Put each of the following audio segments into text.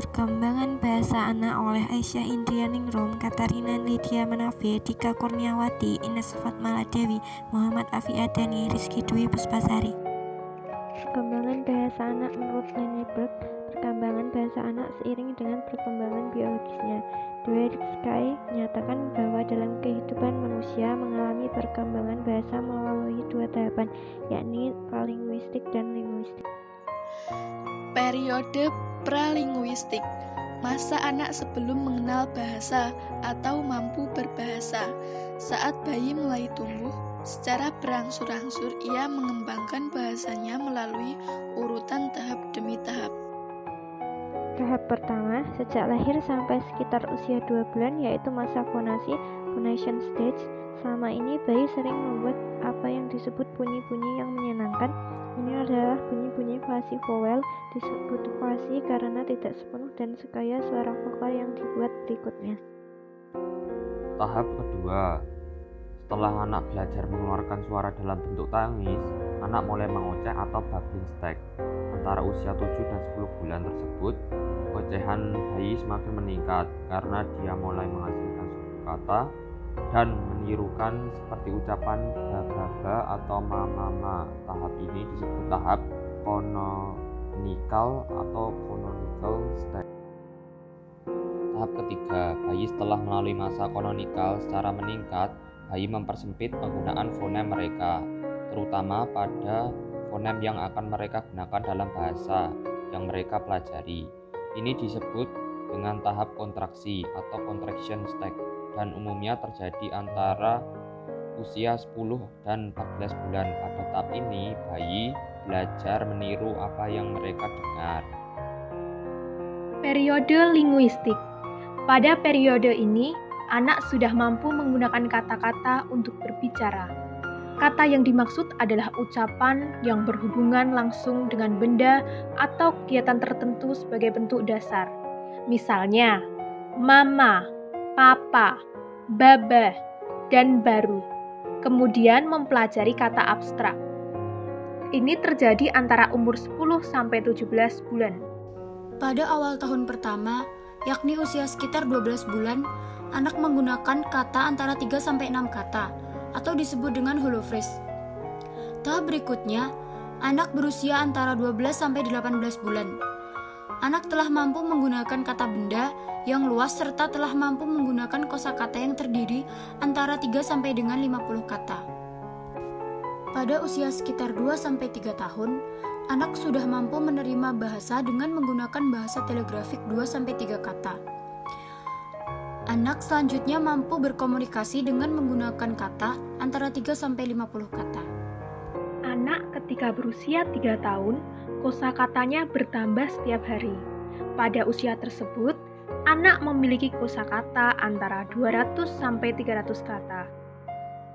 Perkembangan bahasa anak oleh Aisyah Indrianingrum, Katarina Lydia Manafe, Dika Kurniawati, Ines Fatmala-Dewi, Muhammad Afi Adani, Rizky Dwi Puspasari. Perkembangan bahasa anak menurut Nene Berg. Perkembangan bahasa anak seiring dengan perkembangan biologisnya. Dweritsky menyatakan bahwa dalam kehidupan manusia mengalami perkembangan bahasa melalui dua tahapan, yakni pralinguistik dan linguistik. Periode pralinguistik, masa anak sebelum mengenal bahasa atau mampu berbahasa. Saat bayi mulai tumbuh, secara berangsur-angsur ia mengembangkan bahasanya melalui urutan tahap demi tahap. Tahap pertama, sejak lahir sampai sekitar usia 2 bulan, yaitu masa fonasi, phonation stage. Selama ini bayi sering membuat apa yang disebut bunyi-bunyi yang menyenangkan. Ini adalah bunyi-bunyi fasi vowel, disebut fasi karena tidak sepenuh dan sekaya suara vokal yang dibuat berikutnya. Tahap kedua, setelah anak belajar mengeluarkan suara dalam bentuk tangis, anak mulai mengoceh atau babbling stage. Antara usia 7 dan 10 bulan tersebut, ocehan bayi semakin meningkat karena dia mulai menghasilkan suku kata dan menirukan seperti ucapan baba atau mama. Tahap ini disebut tahap canonical atau canonical stage. Tahap ketiga, bayi setelah melalui masa canonical secara meningkat, bayi mempersempit penggunaan fonem mereka, terutama pada fonem yang akan mereka gunakan dalam bahasa yang mereka pelajari. Ini disebut dengan tahap kontraksi atau contraction stage dan umumnya terjadi antara usia 10 dan 14 bulan. Pada tahap ini, bayi belajar meniru apa yang mereka dengar. Periode linguistik. Pada periode ini, anak sudah mampu menggunakan kata-kata untuk berbicara. Kata yang dimaksud adalah ucapan yang berhubungan langsung dengan benda atau kegiatan tertentu sebagai bentuk dasar. Misalnya, mama, papa, baba, dan baru. Kemudian mempelajari kata abstrak. Ini terjadi antara umur 10 sampai 17 bulan. Pada awal tahun pertama, yakni usia sekitar 12 bulan, anak menggunakan kata antara 3 sampai 6 kata atau disebut dengan holophrase. Tahap berikutnya, anak berusia antara 12 sampai 18 bulan. Anak telah mampu menggunakan kata benda yang luas serta telah mampu menggunakan kosakata yang terdiri antara 3 sampai dengan 50 kata. Pada usia sekitar 2 sampai 3 tahun, anak sudah mampu menerima bahasa dengan menggunakan bahasa telegrafik 2 sampai 3 kata. Anak selanjutnya mampu berkomunikasi dengan menggunakan kata antara 3 sampai 50 kata. Anak ketika berusia 3 tahun, kosakatanya bertambah setiap hari. Pada usia tersebut, anak memiliki kosakata antara 200 sampai 300 kata.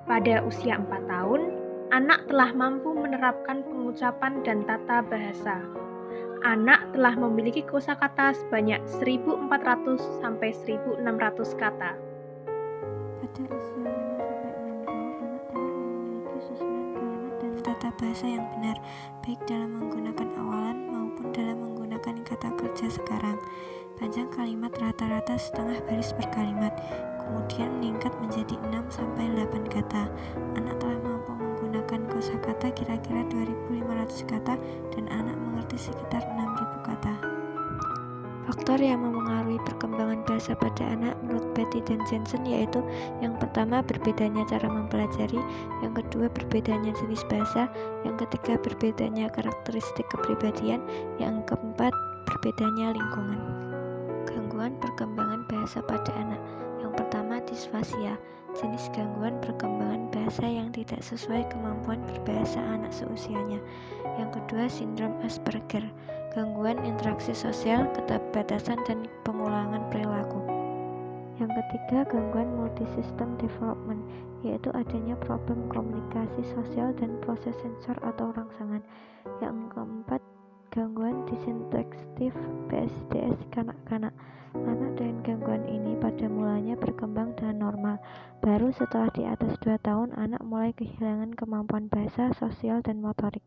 Pada usia 4 tahun, anak telah mampu menerapkan pengucapan dan tata bahasa. Anak telah memiliki kosakata sebanyak 1.400 sampai 1.600 kata. Pada usia 5 sampai 6 tahun, anak telah memiliki susunan kalimat dan tata bahasa yang benar, baik dalam menggunakan awalan maupun dalam menggunakan kata kerja sekarang. Panjang kalimat rata-rata setengah baris per kalimat, kemudian meningkat menjadi 6 sampai 8 kata. Anak telah mampu menggunakan kosakata kira-kira 2.500 kata dan anak mengerti sekitar 6.000 kata. Faktor yang memengaruhi perkembangan bahasa pada anak menurut Betty dan Jensen yaitu yang pertama berbedanya cara mempelajari, yang kedua berbedanya jenis bahasa, yang ketiga berbedanya karakteristik kepribadian, yang keempat berbedanya lingkungan. Gangguan perkembangan bahasa pada anak. Yang pertama disfasia, jenis gangguan perkembangan bahasa yang tidak sesuai kemampuan berbahasa anak seusianya. Yang kedua sindrom Asperger, gangguan interaksi sosial, keterbatasan dan pengulangan perilaku. Yang ketiga gangguan multisystem development, yaitu adanya problem komunikasi sosial dan proses sensor atau rangsangan. Yang keempat gangguan disintekstif PSDS kanak-kanak. Anak dengan gangguan ini pada mulanya berkembang dengan normal. Baru setelah di atas 2 tahun, anak mulai kehilangan kemampuan bahasa, sosial, dan motorik.